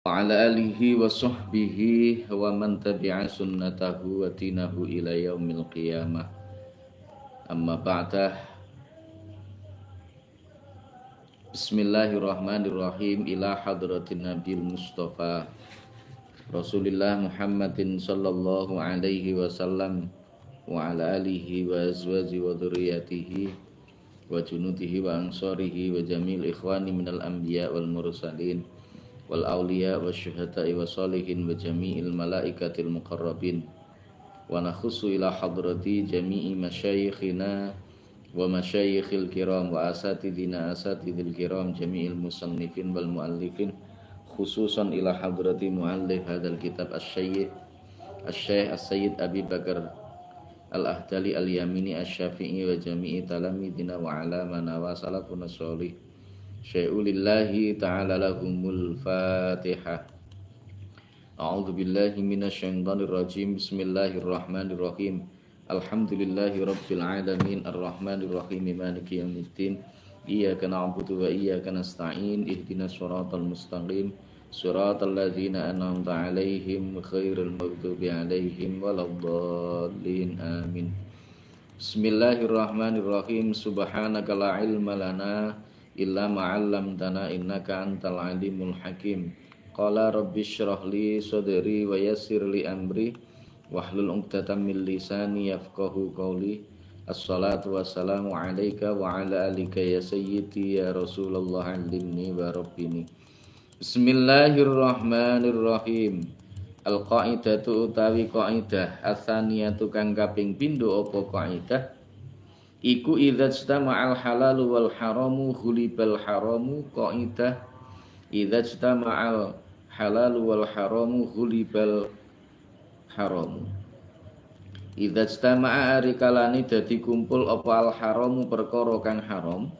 wa ala alihi wa sahbihi wa man tabi'a sunnatahu wa dinahu ila yaumil qiyamah. Amma ba'dah. Bismillahirrahmanirrahim. Ila hadratin Nabil Mustafa Rasulillah Muhammadin sallallahu alaihi wasallam wa ala alihi wa azwaji wa dhurriyyatihi wa junudihi wa ansarihi wa jamil ikhwani minal anbiya wal mursalin wal awliya wa syuhada'i wa salihin wa jami'il malaikatil muqarrabin wa nakhussu ila hadrati jami'i masyayikhina wa masyayikhil kiram wa asatidina asatidil kiram jami'il musannifin wal muallifin khususan ila hadrati muallif hadal kitab asy-syekh as-sayyid Abi Bakar al-Ahdali al-Yamini asy-Syafi'i wa jami'i talamidina wa alamana wa salafuna sholih syai'ulillahi ta'ala lahumul fatihah. A'udzu billahi minasyaitonir rajim. Bismillahirrahmanirrahim. Alhamdulillahi rabbil alamin arrahmanir rahim maliki yaumiddin. Iyyaka na'budu wa iyyaka nasta'in. Ihdinas shiratal mustaqim. Shiratal ladzina an'amta 'alaihim ghairil maghdubi 'alaihim waladdallin. Amin. Bismillahirrahmanirrahim. Subhanaka la ilma lana illa ma'allamtana innaka antal alimul hakim. Qala rabbi shrah li sadri wa yassir li amri wahlul 'uqdatam min lisani yafqahu qawli. Assalatu wassalamu alayka wa ala alika ya sayyidi ya Rasulullah allimni wa rabbini. Bismillahirrahmanirrahim. Al-qaidatu utawi qaidah atsaniyatu kang kaping pindho apa qaidah iku idza istama'al halalu wal haramu khulibal haramu. Qaidah idza istama'al halalu wal haramu khulibal haramu. Idza istama'a arikalani dadi kumpul apa al haramu perkara kang haram,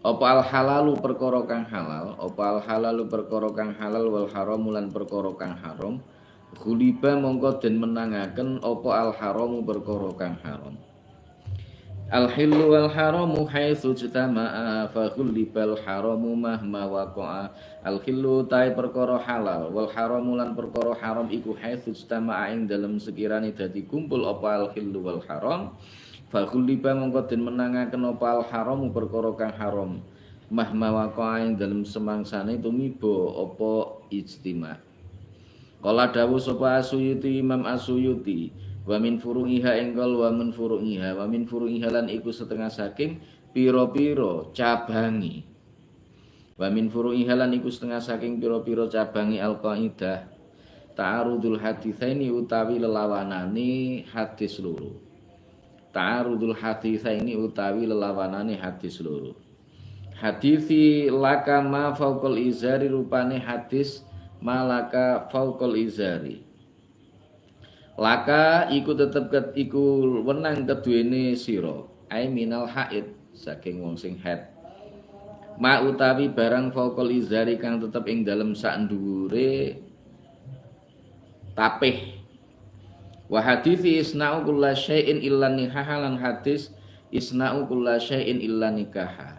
apa al halalu perkara kang halal, apa al halalu perkara kang halal wal haramu lan perkara kang haram, khuliba mongko den menangaken apa al haramu perkara kang haram. Al-hillu wal haramu haitsu jtama'a fa khulibal haramu mahma waqa'a. Al-hillu tai perkara halal wal haramu lan perkara haram iku haitsu jtama'a ing dalem sekirane dadi kumpul apa al-hillu wal haram fa khuliba mongko den menangaken apa al haramu perkara kang haram mahma waqa'a ing dalem semangsane tumiba apa ijtima'. Kala dawuh sapa Asyuyuti Imam Asyuyuti wa min furu'iha engkol wa min furu'iha wa min furu'iha lan iku setengah saking pira-pira cabangi. Wa min furu'iha lan iku setengah saking pira-pira cabangi al-qaidah ta'arudul haditsaini utawi lelawanane hadis loro. Ta'arudul haditsaini utawi lelawanane hadis loro. Hadisi laka ma fauqal izari rupane hadis malaka fauqal izari. Laka iku tetep iku wenang keduwene sira ai minal haid saking wong sing haid. Ma utawi barang fauqal izari kang tetep ing dalem sak dhuwure tapih. Wa hadithi isna'u kullasyai'in illa nikaha lan hadis isna'u kullasyai'in illa nikaha.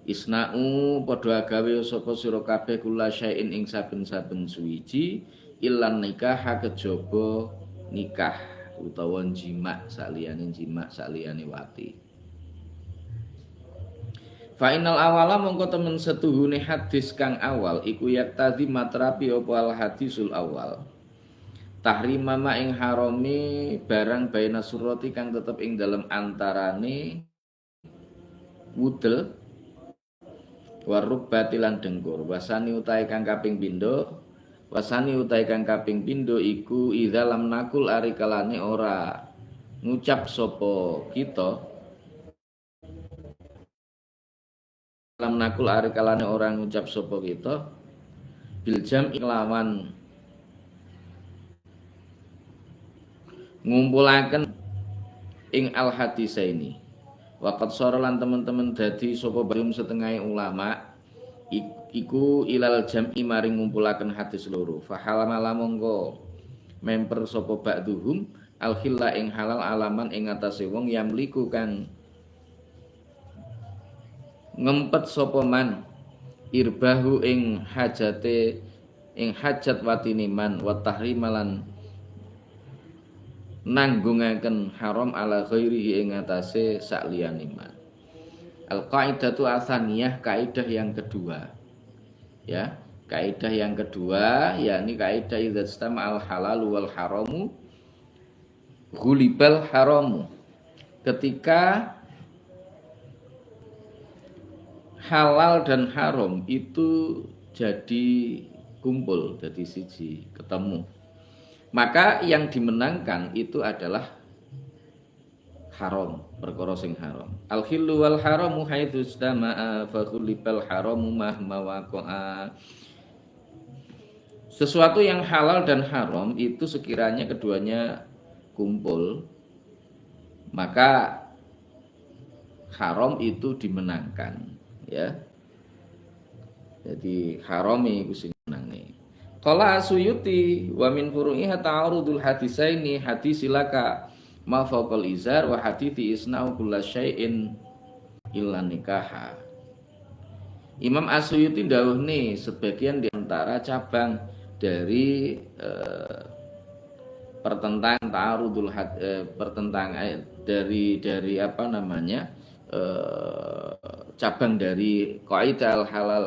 Isna'u padha gawe sapa sira kabeh kullasyai'in ing saben-saben suwiji illa nikaha kejaba nikah utawa jima' saliyane wati. Fa innal awala mongko temen setuhune hadis kang awal iku yaktadi matrapi apa al hadisul awal. Tahrima ma ing harami barang baina surati kang tetep ing dalem antarane wudel warubati lan dengkur. Wasani utahe kang kaping pindho Wasani utai kang kaping pindho iku idza lam nakul ari kalane ora ngucap sapa kita lam nakul ari kalane ora ngucap sapa kita bil jam lawan ngumpulaken ing al hadisaini. Waqat sora lan teman-teman dadi sapa barum setengah ulama iku ilal jam'i maring ngumpulaken hadis loro. Fa halama mongko memper sapa ba'duhum al khilla ing halal alaman ing atase wong yamliku kang ngempet sapa man irbahu ing hajate ing hajat watine man wa tahrimalan nanggungaken haram ala ghairihi ing atase sakliyane man. Al qaidatu atsaniyah, kaidah yang kedua. Ya, kaidah yang kedua yakni kaidah idza istama al halal wal haramu ghulibal haramu. Ketika halal dan haram itu jadi kumpul, jadi siji, ketemu, maka yang dimenangkan itu adalah haram, perkara sing haram. Al hillu wal haramu haitsu istama'a fa khulibal haramu mahma waqa'a. Sesuatu yang halal dan haram itu sekiranya keduanya kumpul, maka haram itu dimenangkan, ya. Jadi haram iku sing menangi. Qala Suyuti wa min furu'iha ta'arudul hadisaini hadisilaka ma fawqal izar wa hadithi isna'u kulla syai'in illa nikaha. Imam As-Suyuti ndawuhne sebagian di antara cabang dari pertentang ta'arudul pertentang dari apa namanya cabang dari qaidah al halal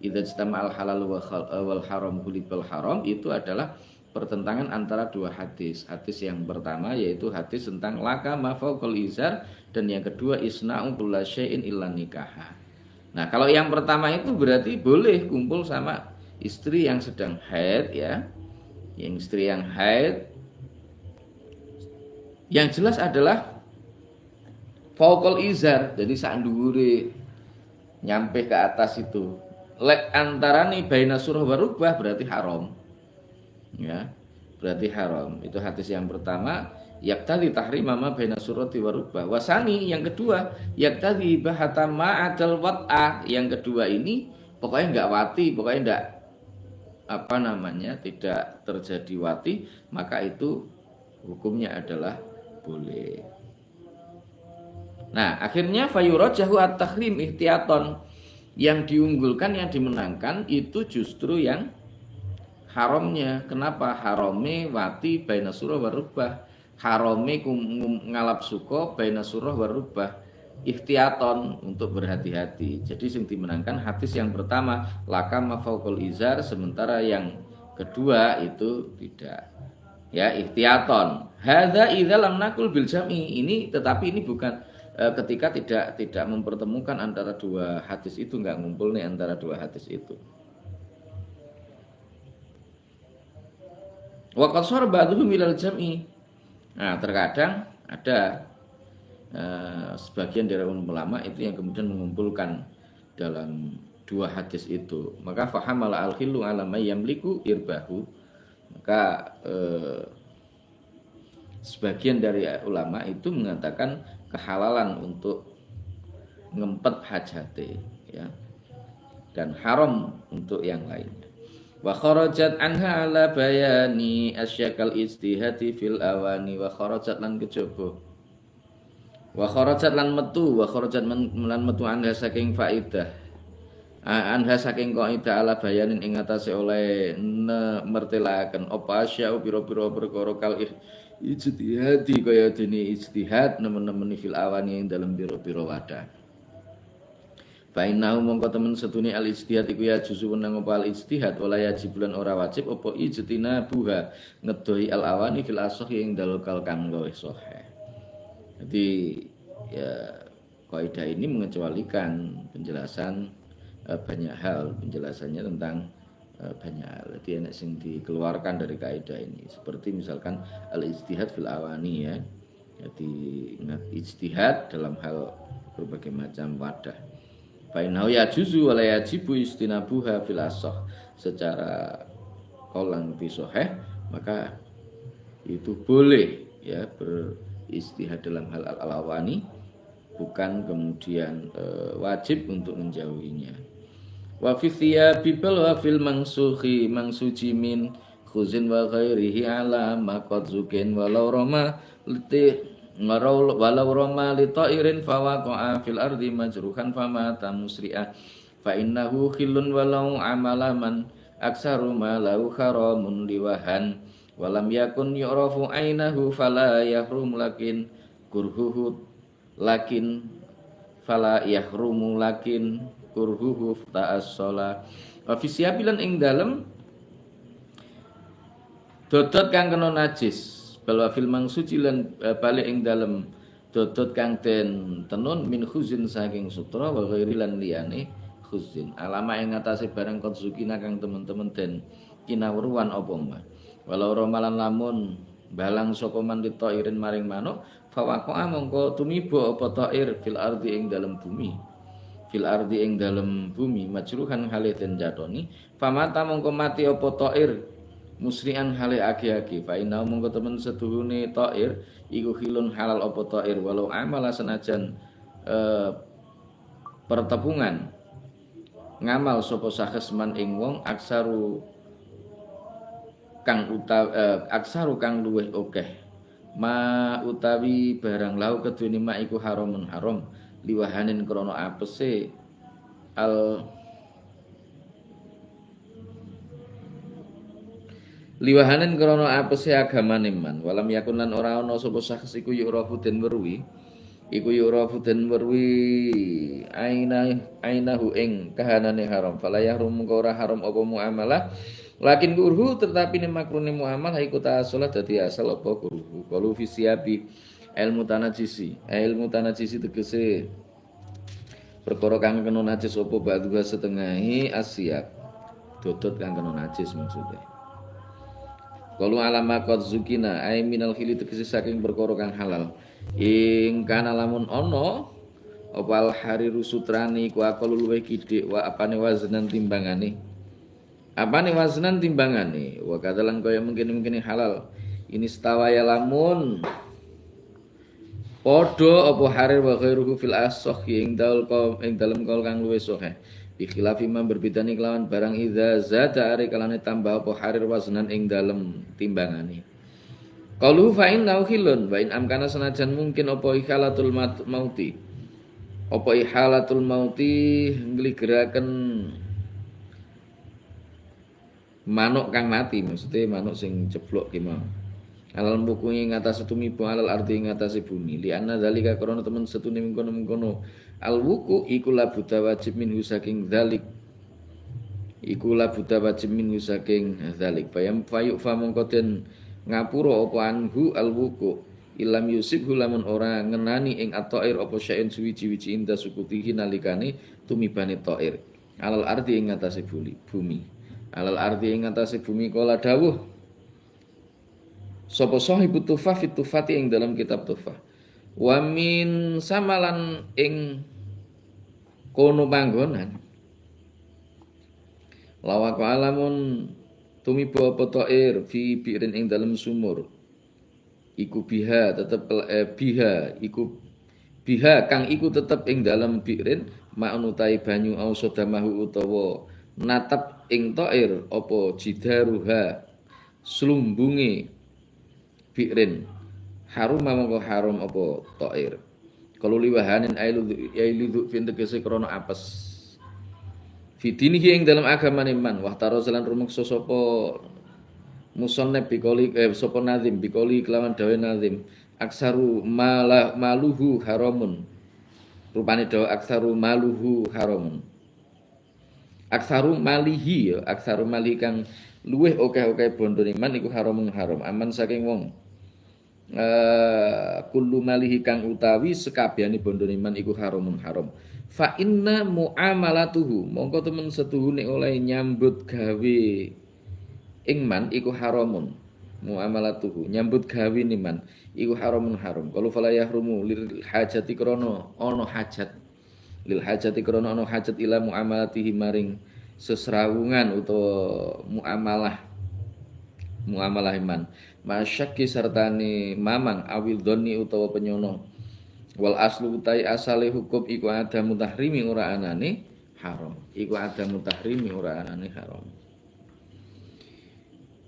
idza istama al halal wal haram kulibal haram itu adalah pertentangan antara dua hadis. Hadis yang pertama yaitu hadis tentang laka ma fawqal izar dan yang kedua isna'u kulla syai'in illa nikaha. Nah, kalau yang pertama itu berarti boleh kumpul sama istri yang sedang haid, ya. Yang istri yang haid yang jelas adalah fawqal izar, jadi sak dhuwure nyampe ke atas itu. Lek antarane baina surah wa rukbah berarti haram. Ya, berarti haram. Itu hadis yang pertama, yaktadi tahrima ma baina surati wa rukbah. Wasani yang kedua, yaktadi bahata ma'adal wat'ah. Yang kedua ini pokoknya enggak wati, pokoknya enggak apa namanya, tidak terjadi wati, maka itu hukumnya adalah boleh. Nah, akhirnya fayurajahu at-tahrim ihtiyaton. Yang diunggulkan, yang dimenangkan itu justru yang haramnya. Kenapa? Harame wati baina surah wa rubah. Harame ngalap suko baina surah wa rubah. Ihtiyaton, untuk berhati-hati. Jadi yang dimenangkan hadis yang pertama laka ma fawqal izar, sementara yang kedua itu tidak. Ya, ihtiyaton. Hadza idza lam naqul bil jam'i. Ini tetapi ini bukan ketika tidak mempertemukan antara dua hadis itu, enggak ngumpul nih antara dua hadis itu. Wa qad sar ba'dhum ilal jam'i. Nah, terkadang ada sebagian dari ulama itu yang kemudian mengumpulkan dalam dua hadis itu. Maka fahamala al-khillu ala may yamliku irbahu. Maka sebagian dari ulama itu mengatakan kehalalan untuk ngempet hajate, ya, dan haram untuk yang lainnya. Wa kharajat anha ala bayani asyakal ijtihadi fil awani. Wa kharajat lan kejaba, wa kharajat lan metu, wa kharajat lan metu anha saking faidah, anha saking kaidah ala bayanin ing atase oleh mertelaken apa asya pira-pira perkara kal ijtihadi kaya dene ijtihad nemen-nemen fil awani ing dalam pira-pira wadah. Fa innahu mongko temen setune al ijtihad iku ya juzu nang apa al ijtihad wala yajib lan ora wajib apa ijtina buha ngedohi al awani fil asah ing dalil kang luwih sahih. Jadi ya kaidah ini mengecualikan penjelasan banyak hal, penjelasannya tentang banyak hal. Jadi enak sing dikeluarkan dari kaidah ini. Seperti misalkan al-ijtihad fil awani, ya. Jadi ijtihad dalam hal berbagai macam wadah. Fa innahu yajuzu wa la yajibu istinabuha fil asah. Secara qaul fi sahih, maka itu boleh, ya, beristihad dalam hal al-awani, bukan kemudian wajib untuk menjauhinya. Wa fi thiyabi bal wa fil mangsuhi mangsuji min khuzin wa ghairihi ala ma qad zukin walau rama li ta'irin fa waqa'a fil ardi majruhan fa mata musri'a fa innahu khillun walau amala man aksaru ma lahu haramun liwahan walam yakun yu'rafu ainahu fala yahrum lakin kurhuhu lakin fala yahrumu lakin kurhuhu ta'assola wa fi siabilan ing dalem dodot kang kena najis balwa fil mangsuci lan balik ing dalem dodot kang den tenun min khuzin saking sutra wa ghairi lan liyane khuzin alama ing ngatasé barang konzukina kang temen-temen den kinawruan apa mah walau romalan lamun balang sapa man irin maring manuk fawaqa mongko tumiba apa ta'ir fil ardi ing dalem bumi fil ardi ing dalem bumi majruhan hale den jatoni famata mongko mati apa ta'ir musri'an hale aki-aki fa inna mongko temen setuhune ta'ir iku khilun halal apa ta'ir walau amala senajan pertepungan ngamal sapa sakesman ing wong aksaru kang luweh akeh ma utawi barang lau kedune mak iku haramun haram liwahanin krana apese liwahanin krana apese agamane man walam yakun lan ora ana sapa sakes iku yurafu den werwi ainahu ing kahanane haram fala yahrum ora haram apa muamalah lakin kurhu tetapi ne makrune muamalah iku ta'assalah dadi asal apa kurhu qalu fi siyabi ilmu tanajisi tegese perkara kang kena najis apa ba'dha setengahi asyab dodot kang kena najis maksudnya qalu alama qad zukina ay minal khili tegese saking perkara kang halal ing kana lamun ana apa al hariru sutrani ku akal luweh kidik wa apane wazanan timbangane wa kadalan kaya mungkin halal ini stawaya lamun padha apa harir wa ghairuhu fil asah ing dalem kaul kang luwih sahih bi khilafi man berbedani kelawan barang idza zada are kalane tambah apa harir waznan ing dalem timbangane qalu fa inna khilun wa in amkana sanajan mungkin apa ihalatul mauti ngligeraken manuk kang mati maksudnya manuk sing ceblok ki mau alal mukungi ngatas tumibo alal ardi ngatas bumi li anna zalika krana temen setune mengkono al wuku iku la buta wajib minhu saking zalik zalik fayam fayu famongko den ngapura apa anhu al wuku ilam yusib lamun ora ngenani ing at-ta'ir apa syai'in suwi-wiji inda sukutihi nalikane tumibane ta'ir alal ardi ing ngatas bumi alal ardi ing ngatasé bumi kala dawuh sapa sahibut tufah fit tufati ing dalam kitab tufah wa min samalan ing kono panggonan lawak alamun tumiba apa ta'ir fi bi'rin ing dalam sumur iku biha kang iku tetep ing dalam bi'rin ma'nutai banyu au sodamahu utawa natap ing ta'ir apa jidaruha slumbunge bi'rin harum mangko haram apa ta'ir kalau liwahanin ailu fin tegese krana apes fitinihi ing dalam agama man wa tarazalan rumeksa sapa musannaf bikoli sapa nazim bikoli kelawan dawe nazim aksaru maluhu haramun rupane dawa aksaru maluhu haramun aksaru malihi kang luweh akeh bondone man iku haram aman saking wong kullu malihi kang utawi sekabehane bondone man iku haram fa inna muamalatuhu mongko temen setuhune oleh nyambut gawe ing man iku haramun muamalatuhu nyambut gawe ni man iku haram kalau fala yahrumu lil hajati krana ana hajat lil hajati krana ana hajat ila muamalatihi maring sesrawungan utawa muamalah iman masyakki sertane mamang awil doni utawa penyono wal aslu utai asale hukum iku ada mutahrimi ora anane haram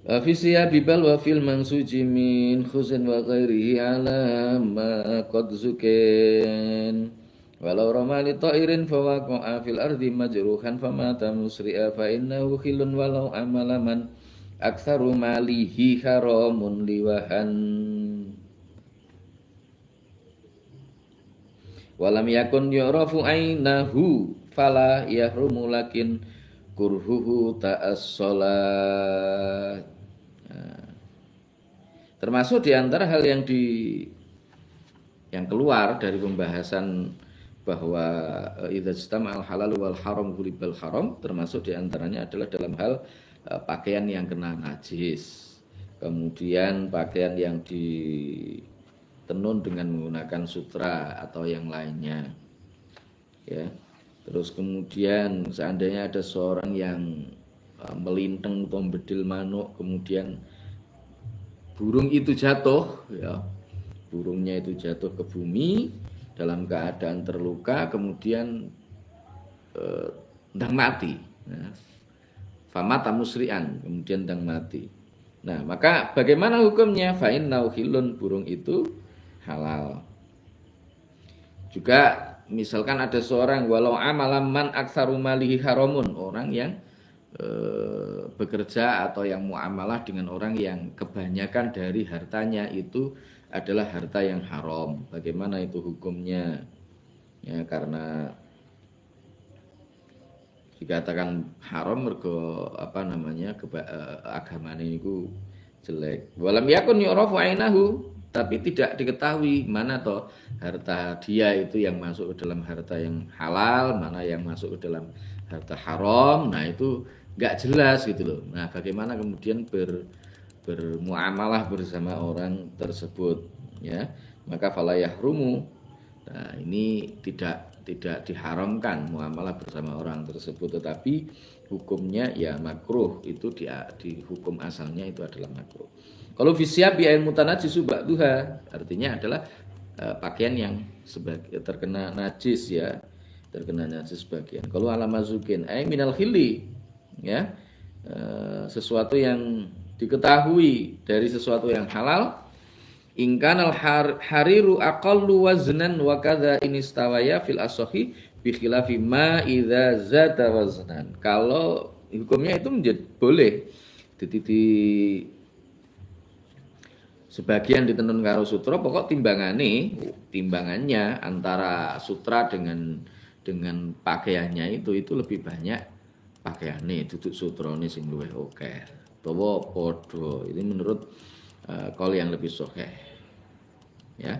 fi siyabibal wa fil mansuji min khuzin wa ghairihi ala ma qad zukin Walau rama li ta'irin fawaqa'a fil ardi majruhan famata musri'a fa innahu khilun walau amala man aktsaru malihi haramun liwahan. Walam yakun yu'rafu ainahu fala yahrumu lakin kurhuhu ta'as-shalah. Termasuk di antara hal yang keluar dari pembahasan bahwa idza istama'al halal wal haram gulibal haram, termasuk di antaranya adalah dalam hal pakaian yang kena najis. Kemudian pakaian yang ditenun dengan menggunakan sutra atau yang lainnya. Ya. Terus kemudian seandainya ada seorang yang melintang atau bedil manuk, kemudian burung itu jatuh, ya, burungnya itu jatuh ke bumi dalam keadaan terluka, kemudian ndang mati. Nah, famata musri'an, kemudian ndang mati. Nah, maka bagaimana hukumnya? Fa innahu hilun, burung itu halal. Juga misalkan ada seorang walau amalam man aktsaru malihi haramun, orang yang bekerja atau yang muamalah dengan orang yang kebanyakan dari hartanya itu adalah harta yang haram. Bagaimana itu hukumnya? Ya, karena dikatakan haram mergo agamane niku jelek. Walam yakun yu'rafu ainahu, tapi tidak diketahui mana toh harta dia itu yang masuk ke dalam harta yang halal, mana yang masuk ke dalam harta haram. Nah, itu enggak jelas gitu loh. Nah, bagaimana kemudian bermuamalah bersama orang tersebut, ya? Maka fala yahrumu. Nah, ini tidak diharamkan muamalah bersama orang tersebut, tetapi hukumnya ya makruh. Itu di hukum asalnya itu adalah makruh. Kalau fisyabi ail mutanajisu ba'duha, artinya adalah pakaian yang terkena najis, ya, terkena najis bagian. Kalau alamazukin ay minal khili, ya, sesuatu yang diketahui dari sesuatu yang halal, ingkanal hariru aqallu waznan wa kadza inistawaya fil asahi bi khilafi ma idza zata waznan. Kalau hukumnya itu menjadi boleh sebagian ditenun karo sutra, pokok timbangannya antara sutra dengan pakaiannya itu lebih banyak pakaiane duduk sutrane sing luwih akeh. Utawa padha. Ini menurut qaul yang lebih sahih. Ya.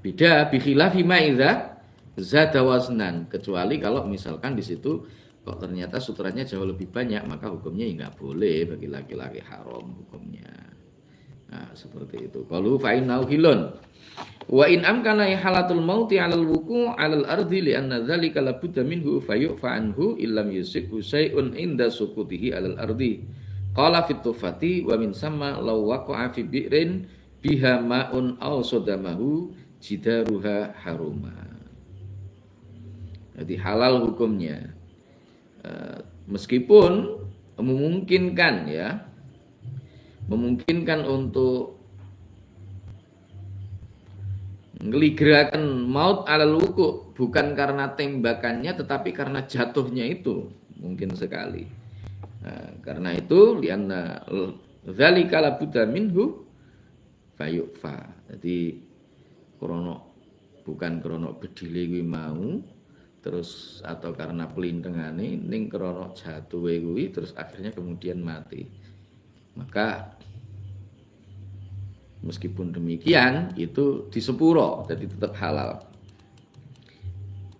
Beda bi khilafi ma idza zada waznan, kecuali kalau misalkan di situ kok ternyata sutranya jauh lebih banyak, maka hukumnya enggak boleh, bagi laki-laki haram hukumnya. Nah, seperti itu. Qalu fa innahu hilun. Wa in amkana ihalatul mauti 'alal wuqu' 'alal ardi li anna dzalika la budda minhu fayu'fa anhu illam yusibhu syai'un inda suqutihi 'alal ardi. Qala fit tufati wa min sama law waqa'a fi bi'rin biha ma'un aw sodamahu jidaruha haruma. Jadi halal hukumnya. Meskipun memungkinkan untuk ngeligrakan maut alal wuku, bukan karena tembakannya tetapi karena jatuhnya itu mungkin sekali. Nah, karena itu lianna dzalika la budda minhu fayufa. Jadi bukan krono bedile kuwi mau terus atau karena pelintengane, ning krono jatuhe kuwi terus akhirnya kemudian mati. Maka meskipun demikian itu disepuro, jadi tetap halal.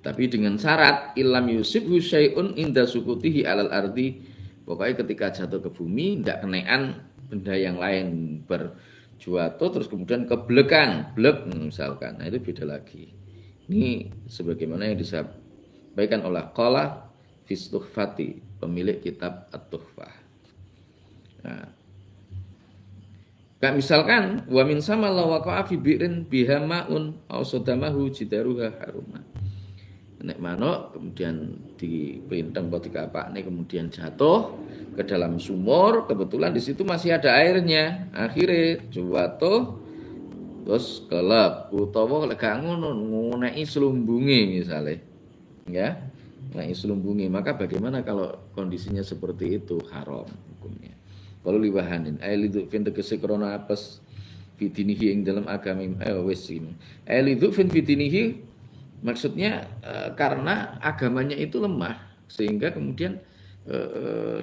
Tapi dengan syarat ilam yusibhu syai'un inda sukutihi alal ardi. Pokoknya ketika jatuh ke bumi tidak kenaan benda yang lain berjatuh terus kemudian keblekan, blek misalkan. Nah, itu beda lagi. Ini sebagaimana yang disampaikan oleh qala fis tuhfati, pemilik kitab At-Tuhfah. Nah, misalkan wa min sama la waqa'a fi bi'rin biha ma'un aw sadamahu jidaruha haruma. Nek manuk kemudian dipinteng atau dikapakne kemudian jatuh ke dalam sumur, kebetulan di situ masih ada airnya. Akhirnya jatuh terus kelep utawa lek gak ngono nguneki slumbunge misale ya nguneki slumbunge maka bagaimana kalau kondisinya seperti itu haram hukumnya kalau liwahanin lidu fin tegese krana apes fitinihi ing dalam agami wis ini lidu fin fitinihi maksudnya karena agamanya itu lemah sehingga kemudian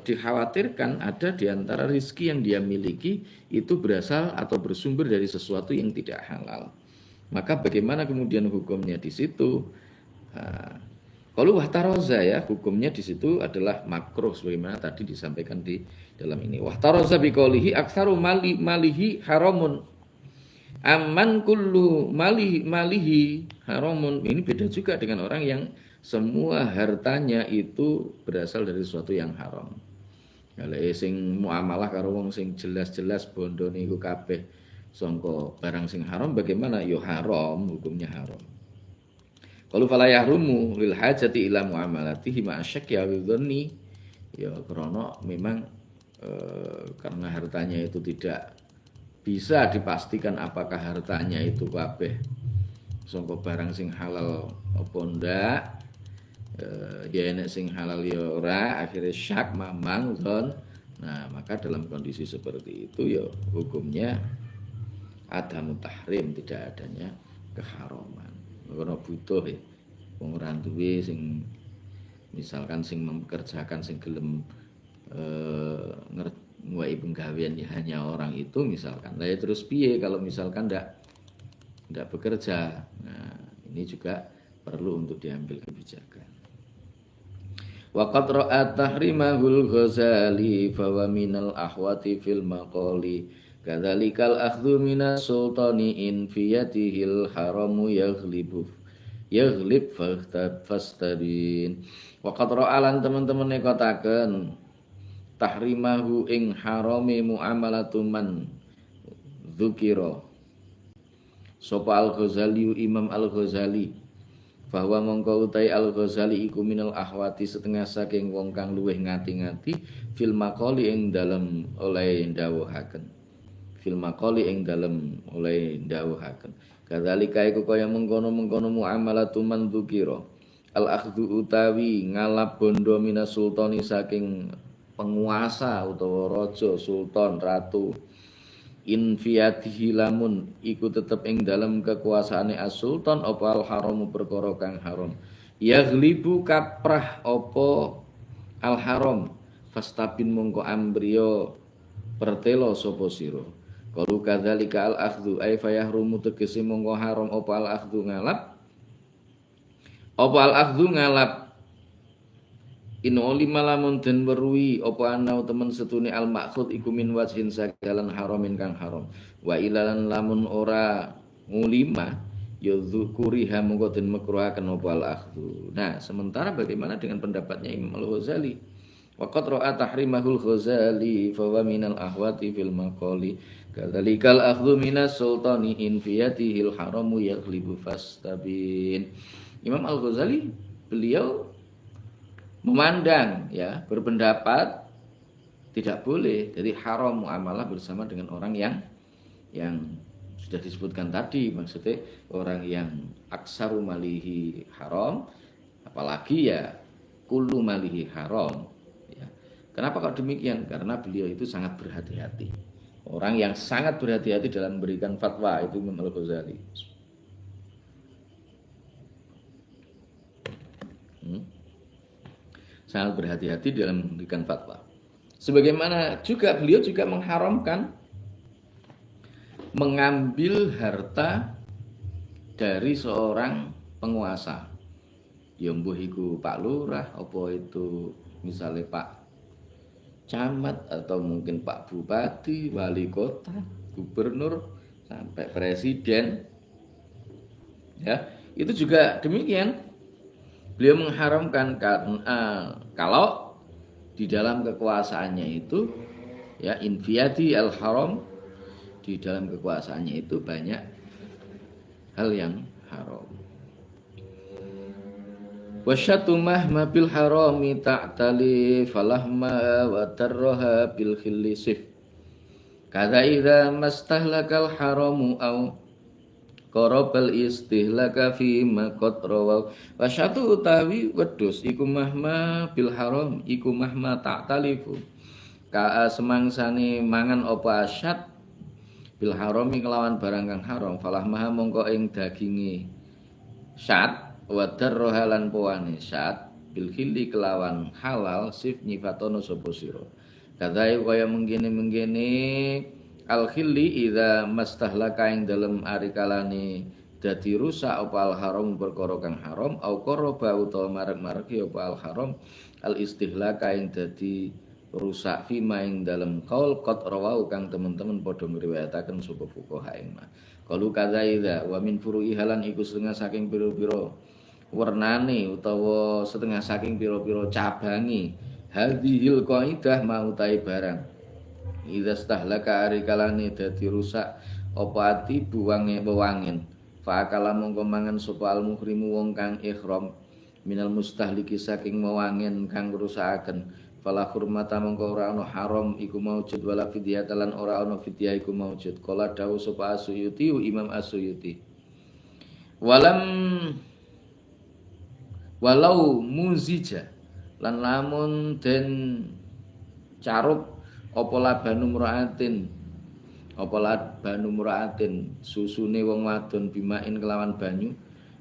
dikhawatirkan ada di antara rizki yang dia miliki itu berasal atau bersumber dari sesuatu yang tidak halal. Maka bagaimana kemudian hukumnya di situ? Kalau wahtaroza ya hukumnya di situ adalah makruh sebagaimana tadi disampaikan di dalam ini. Wahtaroza biqaulihi aktsaru malihi haramun. Aman kullu malihi haramun. Ini beda juga dengan orang yang semua hartanya itu berasal dari sesuatu yang haram. Kalau sing muamalah karo wong sing jelas-jelas bondo niku kabeh sangka barang sing haram bagaimana? Yo haram, hukumnya haram. Kalau fala yahrumu lil hajati ila muamalatihi ma asyak ya widhani ya karena memang karena hartanya itu tidak bisa dipastikan apakah hartanya itu kabeh sangka barang sing halal apa ndak ya enek sing halal ya ora akhirnya syak mamang zon. Nah maka dalam kondisi seperti itu ya hukumnya ada mutahrim tidak adanya keharaman karena butuh ya wong ora duwe sing misalkan sing mempekerjakan sing gelem ngewahi penggawean ya hanya orang itu misalkan lah ya terus piye kalau misalkan ndak bekerja. Nah ini juga perlu untuk diambil kebijakan. Waqad ra'a tahrimahul Ghazali fa wa minal ahwati fil maqali kadzalikal akhdhu minas sultani in fiyatihil haramu yaghlib fastabin. Waqad ra'a lan teman-teman nekotaken tahrimahu ing harami muamalatu man dzukira sapa al-Ghazali Imam al-Ghazali bahwa mongko utai al-Ghazali iku minal ahwati setengah saking wong kang luweh ngati-ngati fil maqali ing dalem oleh ndawuhaken fil maqali ing dalem oleh ndawuhaken kadzalika iku kaya mengkono-mengkono muamalatu man dzukira al-akhdhu utawi ngalap bondo minas sultani saking penguasa utawa raja sultan ratu in fiyatihi lamun iku tetep ing dalam kekuasaane as-sultan apa al-haramu perkara kang haram yaghlibu kaprah apa al-haram fastabin mongko ambriya pertelo sapa sira qalu kadzalika al-akhdhu ay fayahrumu tegese mongko haram apa al-akhdhu ngalap in ulima lamun den weruhi apa ana temen setune al makhud iku min wajhin sagalan haramin kang haram wa ilalan lamun ora ngulima ya dzukuriha monggo den makruhaken apa al akhdhu. Nah sementara bagaimana dengan pendapatnya Imam al-Ghazali waqad ra'a tahrimahul Ghazali fa wa minal ahwati fil maqali kadzalikal akhdhu minas sultani in fiyatihil haramu yaghlibu fastabin. Imam al-Ghazali beliau memandang ya berpendapat tidak boleh jadi haram muamalah bersama dengan orang yang sudah disebutkan tadi maksudnya orang yang aksaru malihi haram apalagi ya kullu malihi haram ya. Kenapa kok demikian? Karena beliau itu sangat berhati-hati orang yang sangat berhati-hati dalam memberikan fatwa itu Imam al-Ghazali. Sangat berhati-hati dalam memberikan fatwa. Sebagaimana juga beliau juga mengharamkan mengambil harta dari seorang penguasa. Ya mbuh iku Pak Lurah, apa itu misalnya Pak Camat atau mungkin Pak Bupati, wali kota, gubernur sampai presiden. Ya, itu juga demikian. Beliau mengharamkan kalau di dalam kekuasaannya itu ya infiyati al-haram di dalam kekuasaannya itu banyak hal yang haram. Wasyatu mahma bil harami ta'tali falahma wa tarraha bil khilisif. Kadza idza mastahlakal haramu au qarabal istihlaka fi ma qad rawaw wa syatu utawi wedhus iku mahma bil haram iku mahma ta'talifu ka semangsane mangan apa asyad bil harami kelawan barang kang haram falah maha mongko ing daginge syad wa darroha lan pawane syad bil khilli kelawan halal sif nyifatono sapa sira kadhae kaya mengkene al khilli idza mastahlaka ing dalem arikalane dadi rusak apa al haram perkara kang haram au qaraba utawa marek-marek apa al haram al istihlaka ing dadi rusak fima ing dalem qaul qad rawau kang teman-teman padha ngriwayataken sapa fuqaha ing ma qalu kadzaida wa min furu'i halan iku setengah saking pira-pira wernane utawa setengah saking pira-pira cabangi hadhil qaidah mau tai barang idza stahlaka arikalane dadi rusak apa ati buwange wewangen fa kala mongko mangan sapa al muhrimu wong kang ihram minal mustahliki saking wewangen kang rusakaken fala hurmata mongko ora ana haram iku maujud wala fidyah lan ora ana fidyah iku maujud kala dawuh sapa Asyuyuti Imam Asyuyuti walau muzija lan lamun den carup apa labanu muraatin susune wong wadon bimain kelawan banyu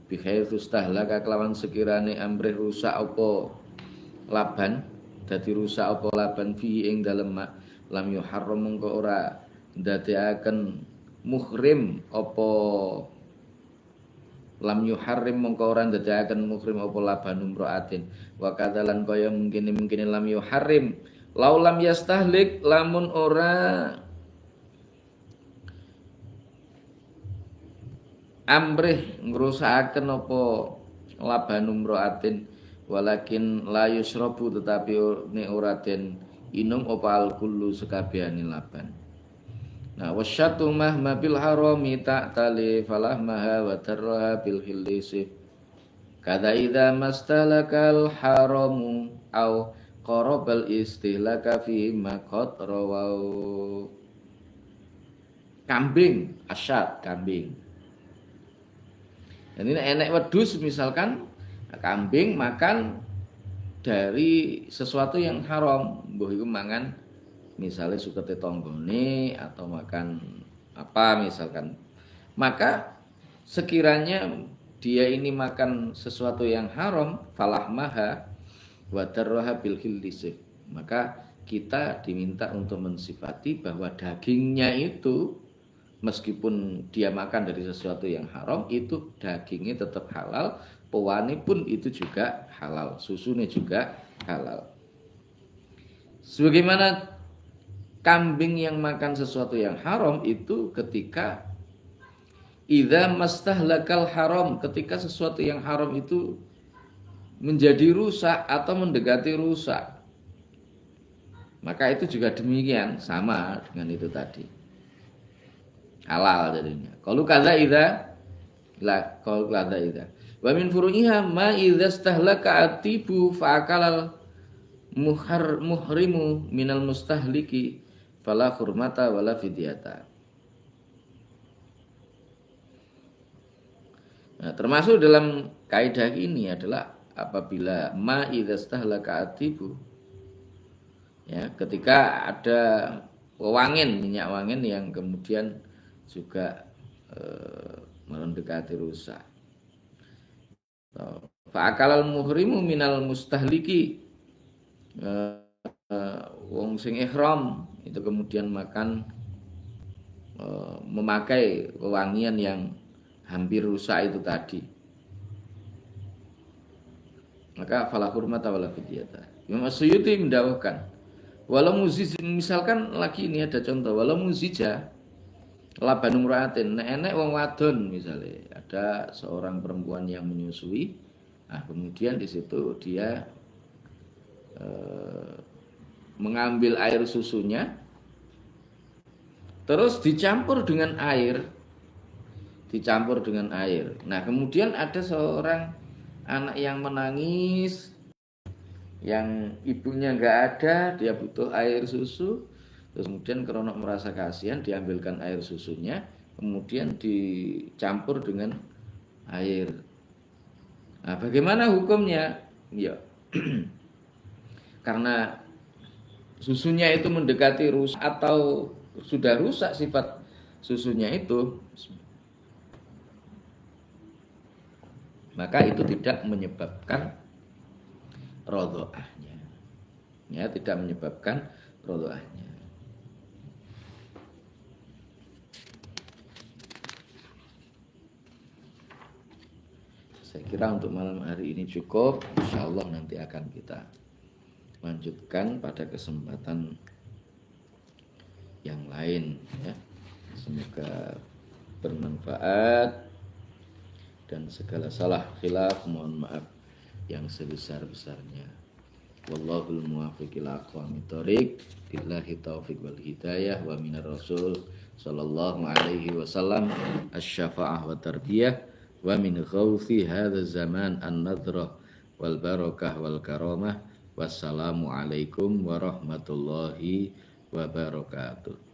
bikhaitsu stahlaka kelawan sekirane amrih rusak apa laban dadi rusak apa laban fi ing dalem lam yuharram mongko ora ndadekaken muhrim apa lam yuharrim mongko ora ndadekaken muhrim apa labanu muraatin wa kadzalan kaya mungkin lam yuharrim laulam yastahlik lamun ora amrih ngrusakaken apa labanum roatin walakin la yusrabu tetapi nek ora den inum apa alkullu sekabehane laban nah wasyatu mahma bil harami ta'tali falah maha wa tarraha bil hilisi kada idza mastalakal haramu au qarabal istihlaka fi maqat rawau kambing asyad kambing dan ini enek wedhus misalkan kambing makan dari sesuatu yang haram mbuh iku mangan misalnya sukete tanggane atau makan apa misalkan maka sekiranya dia ini makan sesuatu yang haram falah maha wa darraha bil khillisif maka kita diminta untuk mensifati bahwa dagingnya itu meskipun dia makan dari sesuatu yang haram itu dagingnya tetap halal pewane pun itu juga halal susunya juga halal sebagaimana kambing yang makan sesuatu yang haram itu ketika idza mastahlakal haram ketika sesuatu yang haram itu menjadi rusak atau mendekati rusak maka itu juga demikian sama dengan itu tadi halal jadinya qalu kadza idza wa min furu'iha ma idza stahlaka atibu fa akalal muhrimu minal mustahliki fala hurmata wala fidyata nah termasuk dalam kaidah ini adalah apabila ma idza stahlaka atibu ya ketika ada minyak wangen yang kemudian juga mendekati rusak fa akalal muhrimu minal mustahliki wong sing ihram itu kemudian makan memakai wewangian yang hampir rusak itu tadi maka fala hurmata wala fidyata Imam Asyuyuti mendawahkan walau muzij misalkan lagi ini ada contoh walau muzija laban muraatin enek wong wadon misalnya ada seorang perempuan yang menyusui nah kemudian di situ dia mengambil air susunya terus dicampur dengan air nah kemudian ada seorang anak yang menangis yang ibunya nggak ada dia butuh air susu terus kemudian karena merasa kasihan diambilkan air susunya kemudian dicampur dengan air. Nah, bagaimana hukumnya? Ya, karena susunya itu mendekati rusak atau sudah rusak sifat susunya itu, maka itu tidak menyebabkan rodhoahnya. Ya, tidak menyebabkan rodhoahnya. Saya kira untuk malam hari ini cukup. Insya Allah nanti akan kita lanjutkan pada kesempatan yang lain ya. Semoga bermanfaat dan segala salah khilaf mohon maaf yang sebesar-besarnya. Wallahul muwaffiq ila aqwamit thoriq. Billahi taufiq wal hidayah wa minar rasul sallallahu alaihi wasallam asy-syafa'ah wa tarbiyah wa min ghauthi hadza zaman an-nadrah wal barakah wal karamah. Wassalamu alaikum warahmatullahi wabarakatuh.